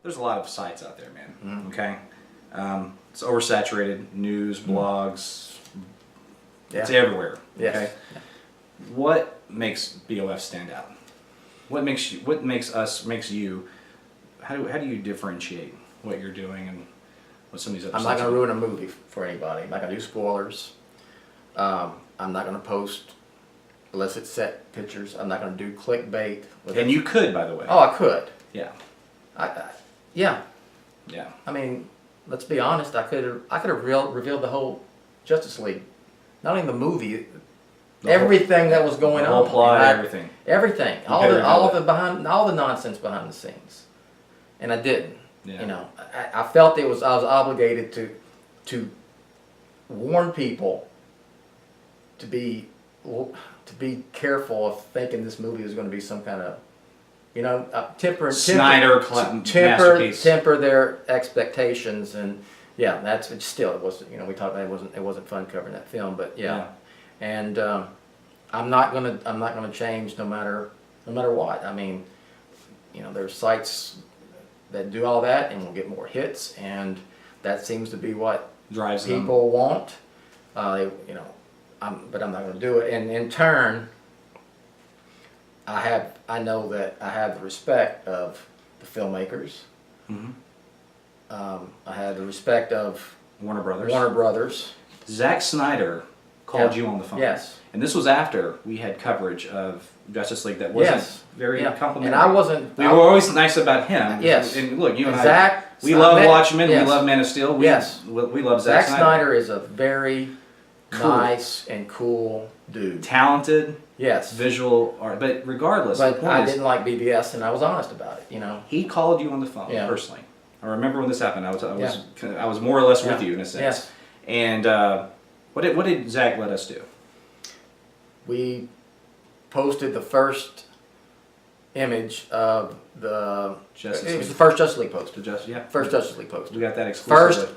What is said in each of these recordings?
there's a lot of sites out there, man. Okay, it's oversaturated. News, blogs, it's everywhere. Yes. Okay, what makes BOF stand out? What makes you? What makes us? Makes you? How do you differentiate what you're doing and what some of these other? I'm not going to ruin a movie for anybody. I'm not going to do spoilers. I'm not going to post illicit set pictures. I'm not going to do clickbait. And you could, by the way. Oh, I could. Yeah. Yeah. Yeah. I mean, let's be honest. I could have revealed the whole Justice League, not only the movie, everything that was going on. The whole plot, everything. Everything. All the nonsense behind the scenes, and I didn't. Yeah. You know, I felt I was obligated to warn people to be careful of thinking this movie was going to be some kind of, you know, temper their expectations. And yeah, it wasn't, you know, we talked about it wasn't fun covering that film, but yeah. And I'm not gonna change no matter what. I mean, you know, there's sites that do all that and will get more hits, and that seems to be what drives people want. You know, but I'm not going to do it. And in turn, I know that I have the respect of the filmmakers. I have the respect of Warner Brothers. Warner Brothers. Zack Snyder called you on the phone. Yes. And this was after we had coverage of Justice League that wasn't very complimentary. And I wasn't. We were always nice about him. Yes. And look, you and Zach, we love Watchmen. Yes. We love Man of Steel. We love Zack Snyder. Snyder is a very nice and cool dude. Talented. Yes. Visual art. But regardless, but I didn't like BBS, and I was honest about it. You know. He called you on the phone personally. I remember when this happened. I was more or less with you in a sense. Yes. And what did Zach let us do? We posted the first image of the Justice it was League. the first Justice League poster. First Justice League poster. We got that exclusively. First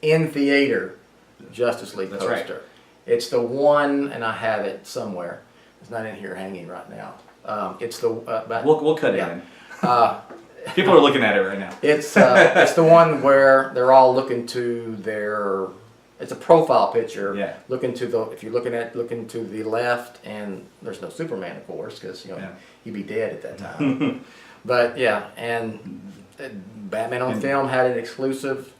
in theater Justice League poster. Right. It's the one, and I have it somewhere. It's not in here hanging right now. It's the we'll cut it in. People are looking at it right now. It's the one where they're all looking to their. It's a profile picture. Yeah. Looking to if you're looking to the left, and there's no Superman, of course, because he'd be dead at that time. But yeah, and Batman on film had an exclusive,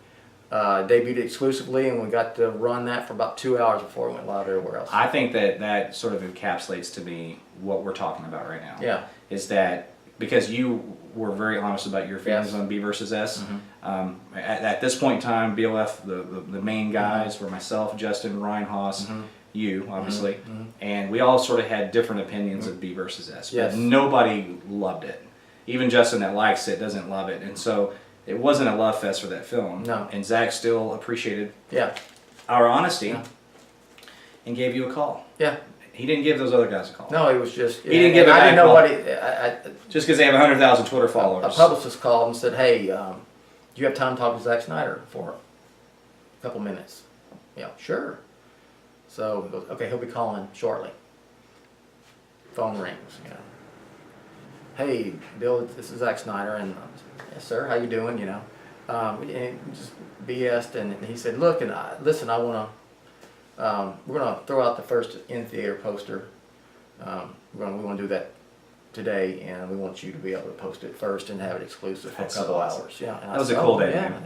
debuted exclusively, and we got to run that for about 2 hours before it went live everywhere else. I think that sort of encapsulates to me what we're talking about right now. Yeah. Is that because you were very honest about your feelings on B versus S. At this point in time, BOF, the main guys were myself, Justin, Ryan Haas, you, obviously, and we all sort of had different opinions of B versus S. Yes. But nobody loved it. Even Justin that likes it doesn't love it. And so it wasn't a love fest for that film. No. And Zach still appreciated our honesty and gave you a call. Yeah. He didn't give those other guys a call. No, it was just. He didn't give a I didn't know call. what Just because they have 100,000 Twitter followers. A publicist called and said, "Hey, do you have time to talk to Zack Snyder for a couple minutes?" Yeah, sure. So he goes, "Okay, he'll be calling shortly." Phone rings. You know. Hey, Bill, this is Zack Snyder, and yes, sir. How you doing? You know, and just BS'd, and he said, "Look, and listen, I want to." We're going to throw out the first in-theater poster. We want to do that today, and we want you to be able to post it first and have it exclusive for a couple hours. Yeah, that was a cool day, man.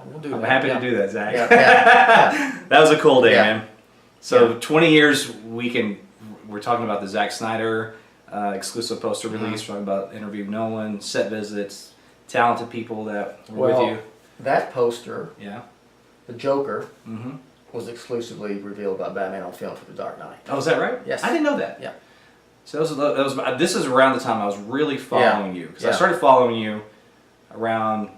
We'll do that. I'm happy to do that, Zach. Yeah. That was a cool day, man. So 20 years, we're talking about the Zack Snyder exclusive poster release, talking about interview with Nolan, set visits, talented people that were with you. That poster, yeah, the Joker, was exclusively revealed by Batman on film for The Dark Knight. Oh, is that right? Yes. I didn't know that. Yeah. So this is around the time I was really following you. Because I Yeah. started following you around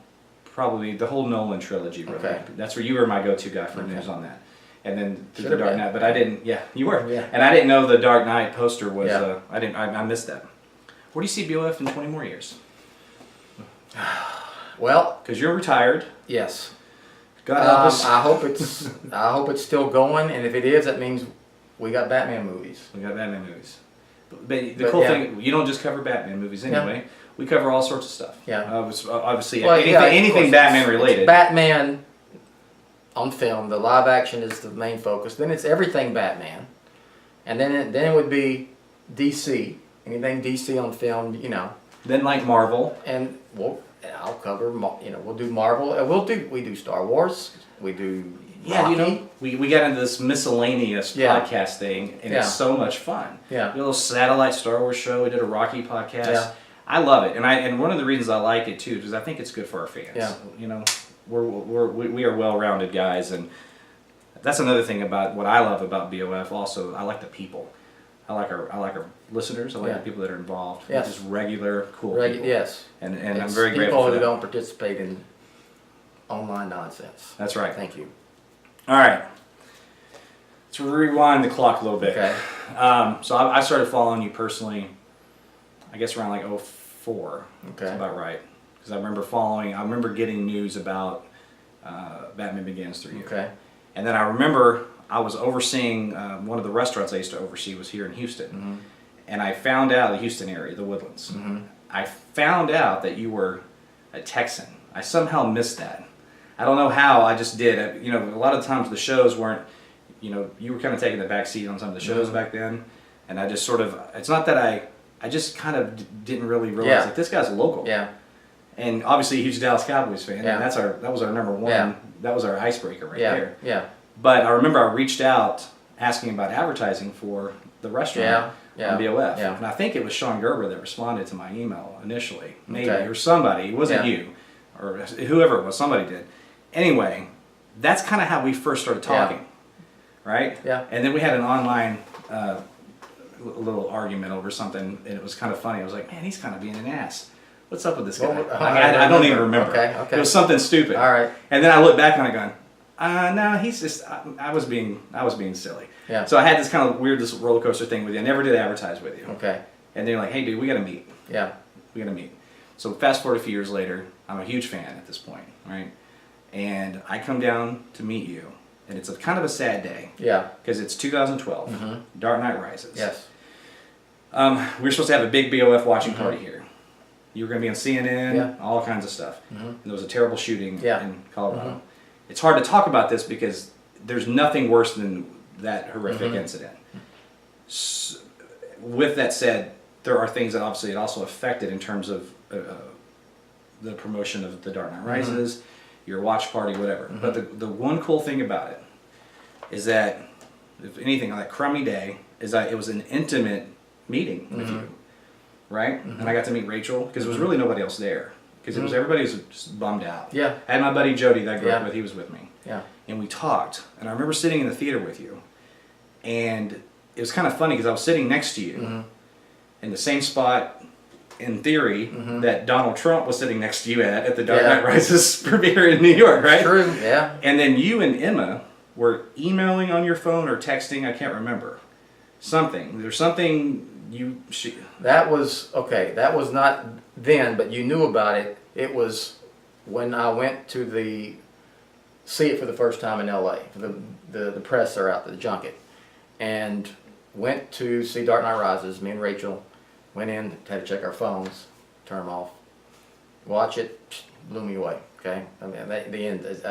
probably the whole Nolan trilogy, really. Okay. That's where you were my go-to guy for news on that. And then through Should've The Dark been. Knight. But I didn't, you were. Yeah. And I didn't know the Dark Knight poster was, Yeah. I missed that. Where do you see BOF in 20 more years? Well, because you're retired. Yes. God help us. I hope it's still going, and if it is, that means we got Batman movies. We got Batman movies. But the cool thing, you don't just cover Batman movies anyway. We cover all sorts of stuff. Yeah. Obviously, Well, yeah, of anything course, Batman it's related. Batman on film. The live action is the main focus. Then it's everything Batman, and then it would be DC. Anything DC on film, you know. Then like Marvel. And I'll cover. You know, we'll do Marvel. We do Star Wars. We do. Yeah, Rocky. you know, we got into this miscellaneous podcast thing, and it's so much fun. Yeah. We did a little satellite Star Wars show. We did a Rocky podcast. Yeah. I love it, and one of the reasons I like it too is because I think it's good for our fans. Yeah. You know, we are well-rounded guys, and that's another thing about what I love about BOF. Also, I like the people. I like our listeners. I like the people that are involved. Yes. Just regular, cool people. Yes. And It's I'm very grateful people for who that. don't participate in online nonsense. That's right. Thank you. All right. Let's rewind the clock a little bit. Okay. So I started following you personally, I guess around like 04. Okay. That's about right. Because I remember getting news about Batman Begins through you. Okay. And then I remember I was overseeing one of the restaurants I used to oversee was here in Houston. Mm-hmm. And I found out, the Houston area, the Woodlands. Mm-hmm. I found out that you were a Texan. I somehow missed that. I don't know how, I just did. You know, a lot of times the shows weren't, you know, you were kind of taking the back seat on some of the shows back then. And I just sort of, it's not that I just kind of didn't really realize that this guy's a local. Yeah. And obviously a huge Dallas Cowboys fan. Yeah. And that was our number one. Yeah. That was our icebreaker right Yeah. there. Yeah. But I remember I reached out asking about advertising for the restaurant on BOF. Yeah. And I think it was Sean Gerber that responded to my email initially. Maybe. Okay. Or somebody. It wasn't Yeah. you. Or whoever it was. Somebody did. Anyway, that's kind of how we first started talking. Right? Yeah. And then we had an online little argument over something. And it was kind of funny. I was like, man, he's kind of being an ass. What's up with this guy? I don't even remember. Okay. It was something stupid. All right. And then I look back on it going, no, he's just. I was being silly. Yeah. So I had this kind of weird, this roller coaster thing with you. I never did advertise with you. Okay. And they're like, hey, dude, we got to meet. Yeah. We got to meet. So fast forward a few years later, I'm a huge fan at this point, right? And I come down to meet you, and it's kind of a sad day. Yeah. Because it's 2012. Mm-hmm. Dark Knight Rises. Yes. We were supposed to have a big BOF watching party here. You were going to be on CNN, all kinds of stuff. Mm-hmm. And there was a terrible shooting in Colorado. Mm-hmm. It's hard to talk about this because there's nothing worse than that horrific incident. So, with that said, there are things that obviously it also affected in terms of the promotion of The Dark Knight Rises, your watch party, whatever. But the one cool thing about it is that, if anything, on that crummy day, is that it was an intimate meeting with you, right? And I got to meet Rachel because there was really nobody else there. Because it was everybody was just bummed out. Yeah. I had my buddy Jody that I grew up with, he was with me. Yeah. And we talked. And I remember sitting in the theater with you. And it was kind of funny because I was sitting next to you in the same spot, in theory, that Donald Trump was sitting next to you at the Dark Knight Rises premiere in New York, right? True, yeah. And then you and Emma were emailing on your phone or texting, I can't remember. Something. There's something That was, okay, that was not then, but you knew about it. It was when I went to see it for the first time in LA. The press are out there, the junket. And went to see Dark Knight Rises. Me and Rachel went in, had to check our phones, turn them off, watch it, blew me away, okay? I mean, the end, is,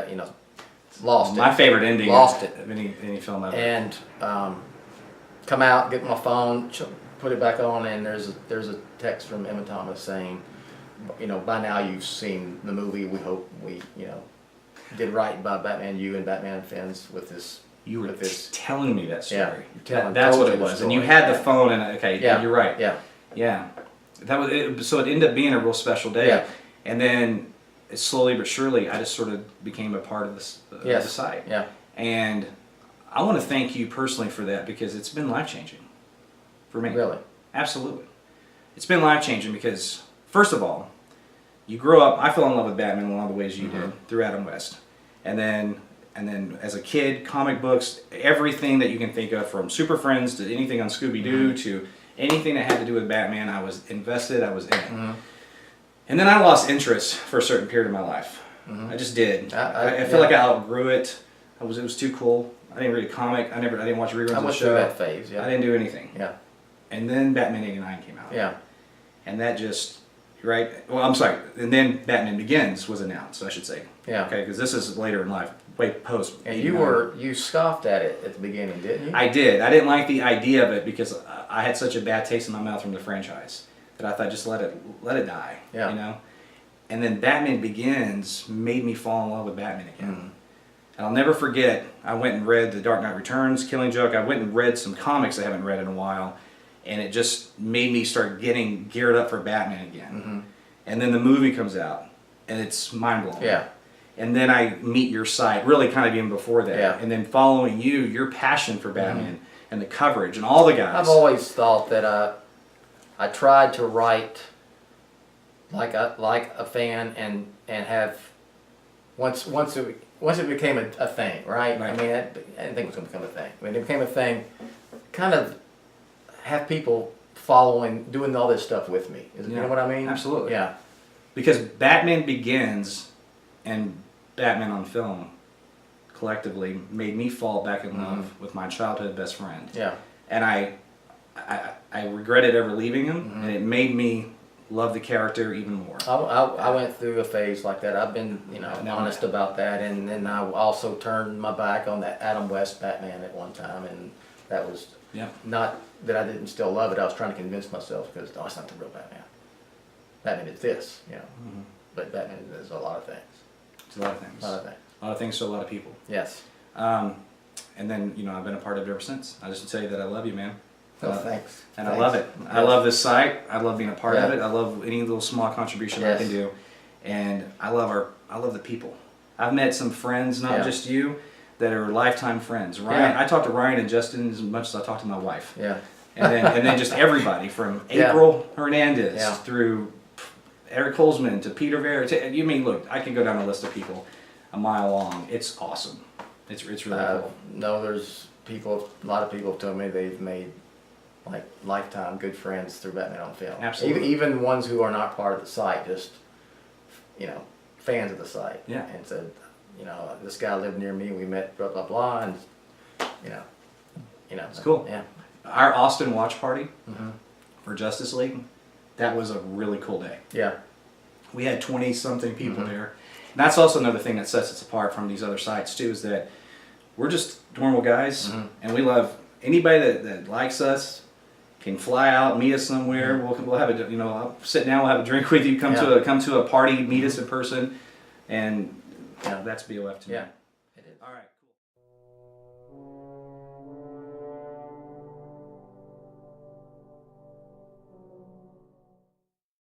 lost it. My favorite ending Lost it. of any film ever. And come out, get my phone, put it back on, and there's a text from Emma Thomas saying, by now you've seen the movie. We hope we, did right by Batman, you and Batman fans with this. You were telling me that story. Yeah, that's what it the was. And story. you had the phone, and you're right. Yeah. Yeah. That was it, so it ended up being a real special day. Yeah. And then slowly but surely, I just sort of became a part of the site. Yeah. And I want to thank you personally for that because it's been life-changing for me. Really? Absolutely. It's been life-changing because, first of all, you grew up, I fell in love with Batman in a lot of the ways you did through Adam West. And then as a kid, comic books, everything that you can think of, from Super Friends to anything on Scooby-Doo to anything that had to do with Batman, I was invested, I was in it. And then I lost interest for a certain period of my life. I just did. I feel like I outgrew it. It was too cool. I didn't read a comic. I didn't watch reruns of the show. I went through that phase, I didn't do anything. Yeah. And then Batman '89 came out. Yeah. And that just right? Well, I'm sorry. And then Batman Begins was announced, I should say. Yeah. Okay, because this is later in life, way post. And 89. you scoffed at it at the beginning, didn't you? I did. I didn't like the idea of it because I had such a bad taste in my mouth from the franchise that I thought just let it die. Yeah. You know. And then Batman Begins made me fall in love with Batman again. And I'll never forget, I went and read The Dark Knight Returns, Killing Joke. I went and read some comics I haven't read in a while. And it just made me start getting geared up for Batman again. And then the movie comes out, and it's mind-blowing. Yeah. And then I meet your site, really kind of even before that. Yeah. And then following you, your passion for Batman and the coverage and all the guys. I've always thought that I tried to write like a fan and have once it became a thing, right? I mean, I didn't think it was going to become a thing. When it became a thing, kind of have people following, doing all this stuff with me. You know what I mean? Absolutely. Yeah. Because Batman Begins and Batman on film collectively made me fall back in love with my childhood best friend. Yeah. And I regretted ever leaving him, and it made me love the character even more. I went through a phase like that. I've been, honest about that, and then I also turned my back on that Adam West Batman at one time, and that was not that I didn't still love it. I was trying to convince myself because it's not the real Batman. Batman is this, but Batman is a lot of things. It's a lot of things. A lot of things. A lot of things to a lot of people. Yes. And then, I've been a part of it ever since. I just say that I love you, man. Oh, thanks. And Thanks. I love it. I love this site. I love being a part of it. I love any little small contribution I can do. And I love the people. I've met some friends, not just you, that are lifetime friends. Ryan, I talk to Ryan and Justin as much as I talk to my wife. Yeah. And then just everybody from April Hernandez through Eric Holzman to Peter Vera. Look, I can go down a list of people a mile long. It's awesome. It's really cool. No, there's people. A lot of people have told me they've made like lifetime good friends through Batman on Film. Absolutely. Even ones who are not part of the site, just fans of the site. Yeah. And said, this guy lived near me. We met, blah blah blah, and it's cool. Yeah. Our Austin watch party for Justice League, that was a really cool day. Yeah. We had 20-something people there. And that's also another thing that sets us apart from these other sites too, is that we're just normal guys, and we love anybody that likes us. Can fly out, meet us somewhere. We'll have a I'll sit down. We'll have a drink with you. Come to a party, meet us in person, and that's BOF to me.